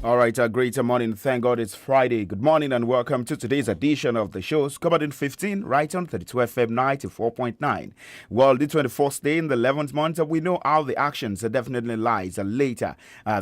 All right, great morning. Thank God it's Friday. Good morning and welcome to today's edition of the show. Scoreboard in 15, right on 32 FM 94.9. Well, the 24th day in the 11th month, we know how the actions definitely lies later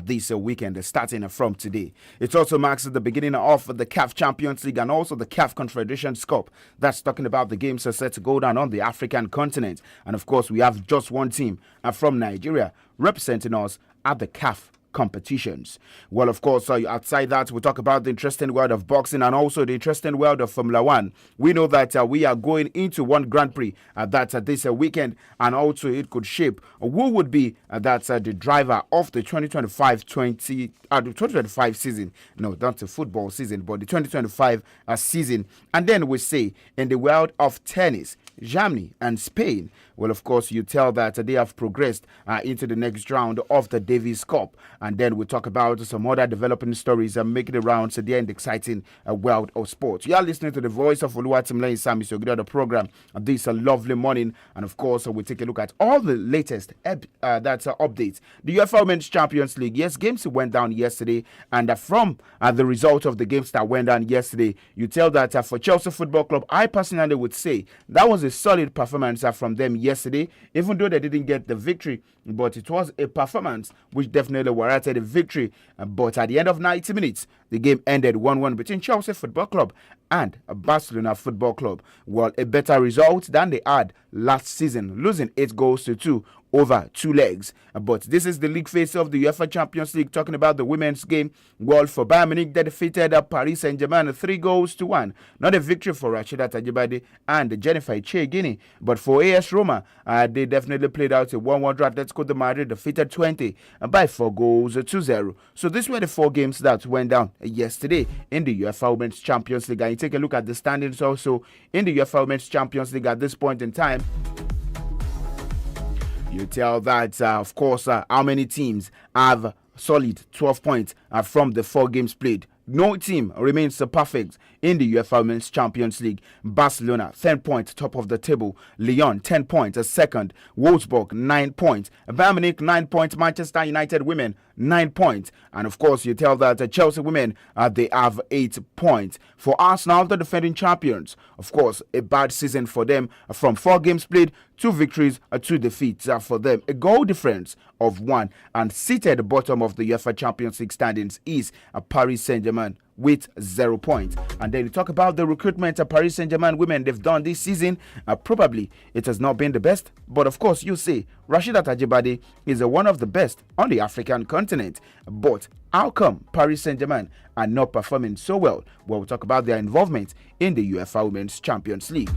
this weekend, starting from today. It also marks the beginning of the CAF Champions League and also the CAF Confederations Cup. That's talking about the games set to go down on the African continent. And of course, we have just one team from Nigeria representing us at the CAF competitions. Well, of course, outside that, we talk about the interesting world of boxing and also the interesting world of Formula One. We know that we are going into one Grand Prix this weekend, and also it could shape who would be the driver of the 2025 season. No, not the football season, but the 2025 season. And then we say in the world of tennis, Germany and Spain. Well, of course, you tell that they have progressed into the next round of the Davis Cup. And then we talk about some other developing stories and making the rounds there in the exciting world of sports. You are listening to the voice of 𝐶𝐈𝐒𝐂𝐋𝐈𝐒 SAMIES update this lovely morning. And of course, we take a look at all the latest updates. The UEFA Women's Champions League. Yes, games went down yesterday. And from the result of the games that went down yesterday, you tell that for Chelsea Football Club, I personally would say that was a solid performance from them yesterday, even though they didn't get the victory, but it was a performance which definitely warranted a victory. But at the end of 90 minutes, the game ended 1-1 between Chelsea Football Club and Barcelona Football Club. Well, a better result than they had last season, losing 8-2 over 2 legs. But this is the league phase of the UEFA Champions League. Talking about the women's game, well, for Bayern Munich, they defeated Paris Saint-Germain 3-1. Not a victory for Rasheedat Ajibade and Jennifer Echegini, but for AS Roma, they definitely played out a 1-1 draw. Atletico de Madrid defeated 20 by 4-0. So these were the 4 games that went down yesterday in the UEFA Women's Champions League. And you take a look at the standings also in the UEFA Women's Champions League at this point in time. You tell that, of course, how many teams have solid 12 points from the 4 games played. No team remains perfect in the UEFA Women's Champions League. Barcelona, 10 points, top of the table. Lyon, 10 points, second. Wolfsburg, 9 points. Bayern Munich, 9 points. Manchester United women, 9 points. And of course, you tell that Chelsea women, they have 8 points. For Arsenal, the defending champions, of course, a bad season for them. From 4 games played, 2 victories, 2 defeats for them. A goal difference of 1. And seated at the bottom of the UEFA Champions League standings is Paris Saint-Germain with 0 points. And then you talk about the recruitment of Paris Saint-Germain women they've done this season. Probably it has not been the best, but of course you say Rasheedat Ajibade is one of the best on the African continent. But how come Paris Saint-Germain are not performing so well? Well, we'll talk about their involvement in the UEFA Women's Champions League.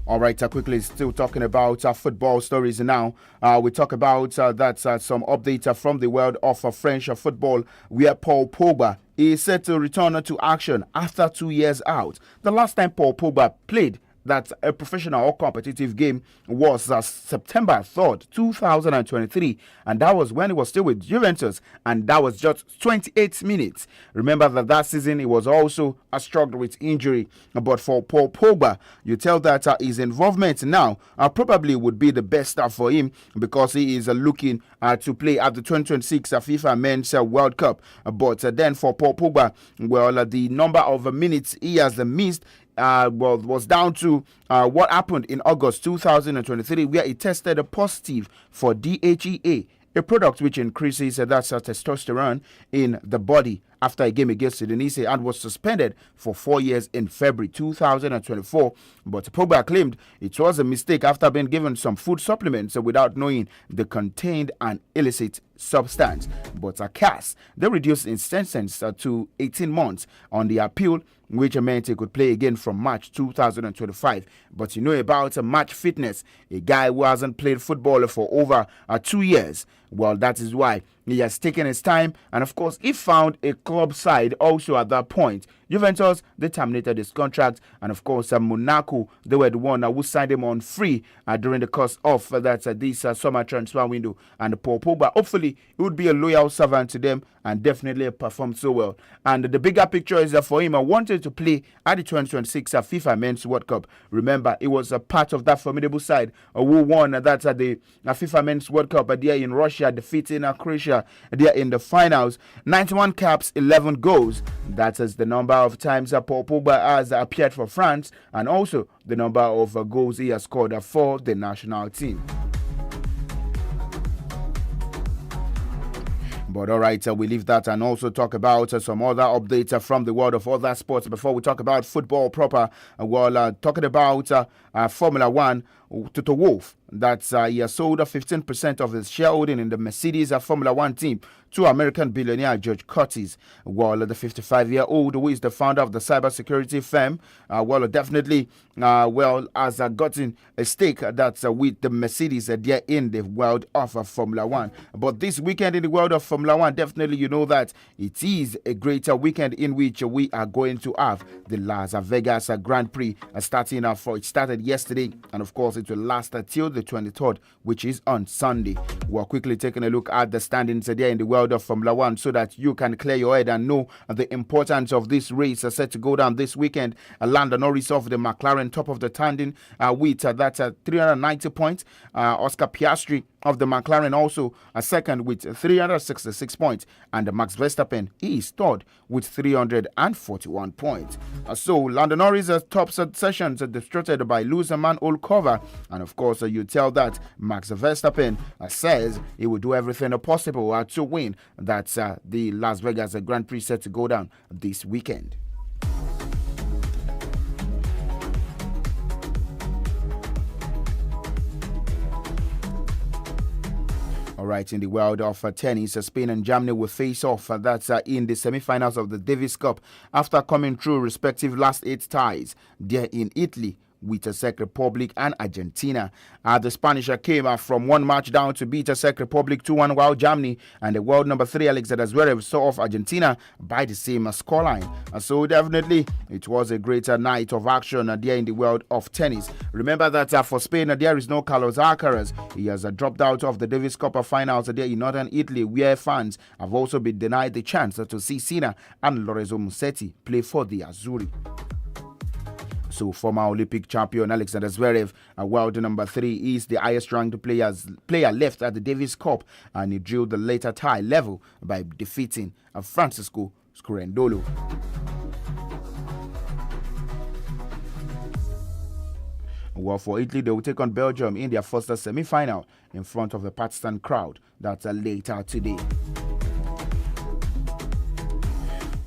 All right, quickly, still talking about football stories now. We talk about some updates from the world of French football, where Paul Pogba is set to return to action after 2 years out. The last time Paul Pogba played that a professional or competitive game was September 3rd, 2023, and that was when he was still with Juventus, and that was just 28 minutes. Remember that season he was also struggled with injury, but for Paul Pogba, you tell that his involvement now probably would be the best for him, because he is looking to play at the 2026 FIFA Men's World Cup. But then for Paul Pogba, well, the number of minutes he has missed was down to what happened in August 2023, where he tested positive for DHEA, a product which increases testosterone in the body, after a game against Indonesia, and was suspended for 4 years in February 2024. But Pogba claimed it was a mistake after being given some food supplements without knowing they contained an illicit substance. But CAS, they reduced his sentence to 18 months on the appeal, which meant he could play again from March 2025. But you know about match fitness, a guy who hasn't played football for over 2 years. Well, that is why he has taken his time, and of course, he found a club side also at that point. Juventus, they terminated his contract, and of course, Monaco, they were the one who signed him on free during the course of this summer transfer window. And Paul Pogba, hopefully, he would be a loyal servant to them and definitely performed so well. And the bigger picture is that for him, I wanted to play at the 2026 FIFA Men's World Cup. Remember, it was a part of that formidable side who won that the FIFA Men's World Cup there in Russia, defeating Croatia there in the finals. 91 caps, 11 goals. That is the number of times Paul Pogba has appeared for France, and also the number of goals he has scored for the national team. But all right, we leave that and also talk about some other updates from the world of other sports before we talk about football proper. Talking about Formula One, Toto Wolff, that he has sold 15% of his shareholding in the Mercedes Formula One team to American billionaire George Curtis. Well, the 55-year-old, who is the founder of the cybersecurity firm, definitely has gotten a stake that's with the Mercedes there in the world of Formula One. But this weekend in the world of Formula One, definitely you know that it is a greater weekend in which we are going to have the Las Vegas Grand Prix starting off. It started yesterday, and of course it will last till the 23rd, which is on Sunday. We're quickly taking a look at the standings there in the world of Formula One so that you can clear your head and know the importance of this race set to go down this weekend. Lando Norris of the McLaren, top of the standing with 390 points. Oscar Piastri of the McLaren also a second with 366 points, and Max Verstappen is third with 341 points. So Lando Norris' top sessions disrupted by loser man old cover, and of course you tell that Max Verstappen says he will do everything possible to win that the Las Vegas Grand Prix set to go down this weekend. All right, in the world of tennis, Spain and Germany will face off. That's in the semi-finals of the Davis Cup after coming through respective last 8 ties there in Italy with the Czech Republic and Argentina. The Spanish came from one match down to beat the Czech Republic 2-1, while Germany and the world number 3 Alexander Zverev saw off Argentina by the same scoreline. So definitely it was a greater night of action there in the world of tennis. Remember that for Spain there is no Carlos Alcaraz. He has dropped out of the Davis Cup finals there in northern Italy, where fans have also been denied the chance to see Sinner and Lorenzo Musetti play for the Azzurri. So former Olympic champion Alexander Zverev, world number 3, is the highest ranked player left at the Davis Cup, and he drilled the later tie level by defeating Francisco Scorendolo. Well, for Italy, they will take on Belgium in their first semi-final in front of the Pakistan crowd. That's later today.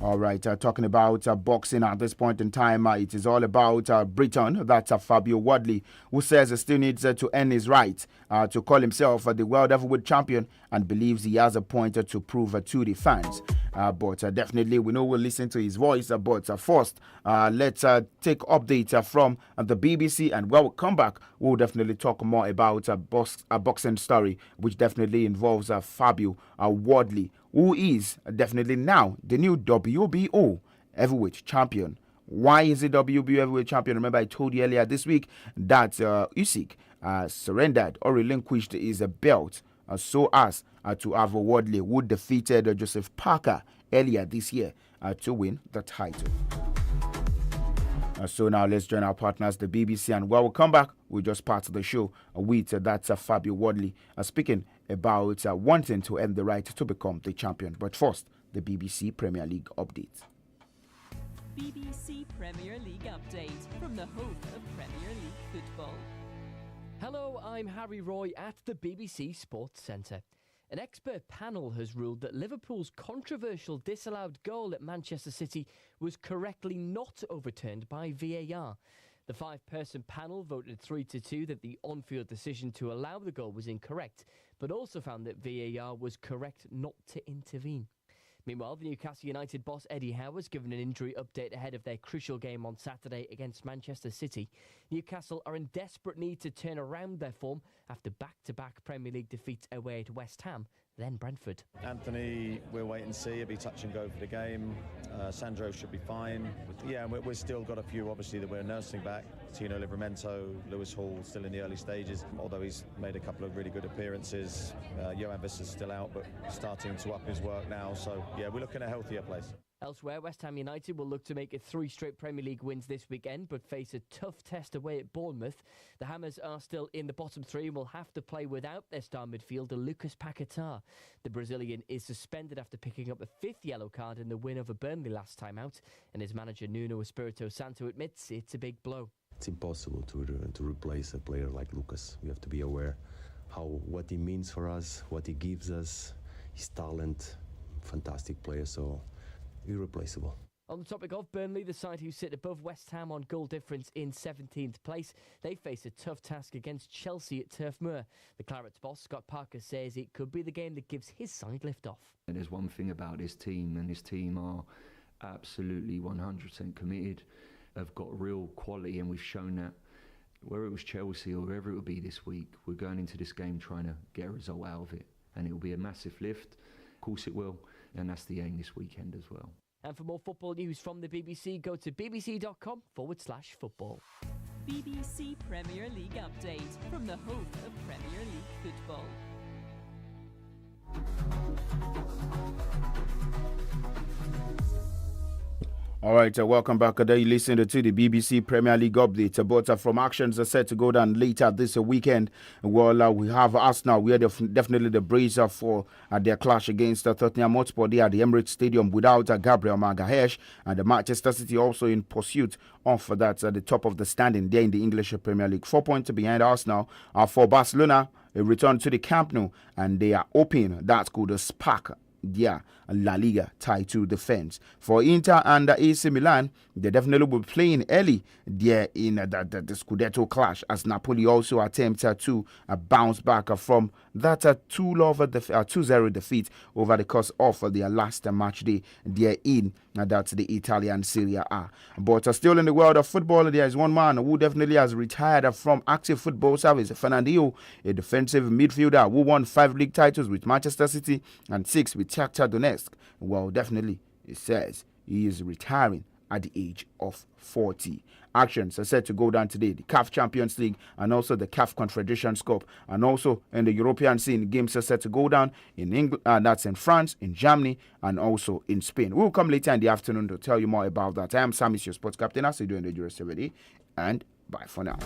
All right, talking about boxing at this point in time, it is all about Britain. That's Fabio Wadley, who says he still needs to earn his right to call himself the world heavyweight champion, and believes he has a point to prove to the fans. But definitely, we know we'll listen to his voice. But first, let's take update from the BBC, and when we come back, we'll definitely talk more about a boxing story, which definitely involves Fabio Wadley, who is definitely now the new WBO heavyweight champion. Why is he WBO heavyweight champion? Remember, I told you earlier this week that Usyk surrendered or relinquished his belt so as to have Wadley, who defeated Joseph Parker earlier this year to win the title. So now let's join our partners, the BBC, and when we come back, we'll just part of the show with that's Fabio Wadley speaking about wanting to earn the right to become the champion. But first, the BBC Premier League update. BBC Premier League update from the home of Premier League football. Hello, I'm Harry Roy at the BBC Sports Centre. An expert panel has ruled that Liverpool's controversial disallowed goal at Manchester City was correctly not overturned by VAR. The 5-person panel voted 3-2 that the on-field decision to allow the goal was incorrect, but also found that VAR was correct not to intervene. Meanwhile, the Newcastle United boss Eddie Howe was given an injury update ahead of their crucial game on Saturday against Manchester City. Newcastle are in desperate need to turn around their form after back-to-back Premier League defeats away at West Ham, then Brentford. Anthony, we'll wait and see. He'll be touch and go for the game. Sandro should be fine. Yeah, and we've still got a few, obviously, that we're nursing back. Tino Livramento, Lewis Hall, still in the early stages, although he's made a couple of really good appearances. Johan Visser's still out, but starting to up his work now. So, yeah, we're looking at a healthier place. Elsewhere, West Ham United will look to make it 3 straight Premier League wins this weekend, but face a tough test away at Bournemouth. The Hammers are still in the bottom 3 and will have to play without their star midfielder Lucas Paquetá. The Brazilian is suspended after picking up a 5th yellow card in the win over Burnley last time out, and his manager Nuno Espirito Santo admits it's a big blow. It's impossible to replace a player like Lucas. We have to be aware what he means for us, what he gives us, his talent, fantastic player, so irreplaceable. On the topic of Burnley, the side who sit above West Ham on goal difference in 17th place, they face a tough task against Chelsea at Turf Moor. The Clarets boss, Scott Parker, says it could be the game that gives his side lift-off. And there's one thing about his team, and his team are absolutely 100% committed, have got real quality, and we've shown that. Whether it was Chelsea or wherever it will be this week, we're going into this game trying to get a result out of it, and it will be a massive lift. Of course it will, and that's the aim this weekend as well. And for more football news from the BBC, go to bbc.com/football. BBC Premier League update from the home of Premier League football. All right, welcome back. There you listen to the BBC Premier League update. But from actions are set to go down later this weekend. Well, we have Arsenal. We are definitely the bracer for their clash against Tottenham Hotspur there at the Emirates Stadium without Gabriel Magalhaes, and the Manchester City also in pursuit of that at the top of the standing there in the English Premier League. 4 points behind Arsenal for Barcelona. A return to the Camp Nou, and they are hoping that could spark their La Liga title defense. For Inter and AC Milan, they definitely will be playing early there in the Scudetto clash, as Napoli also attempted to bounce back from that 2-0 defeat over the course of their last match day there in that's the Italian Serie A. But still in the world of football, there is one man who definitely has retired from active football service, Fernandinho, a defensive midfielder who won 5 league titles with Manchester City and 6 with Shakhtar Donetsk. Well, definitely, it says he is retiring at the age of 40. Actions are set to go down today. The CAF Champions League and also the CAF Confederations Cup, and also in the European scene, games are set to go down in England, that's in France, in Germany, and also in Spain. We'll come later in the afternoon to tell you more about that. I am SAMIES, your sports captain. I'll see you during the rest of the day, and bye for now.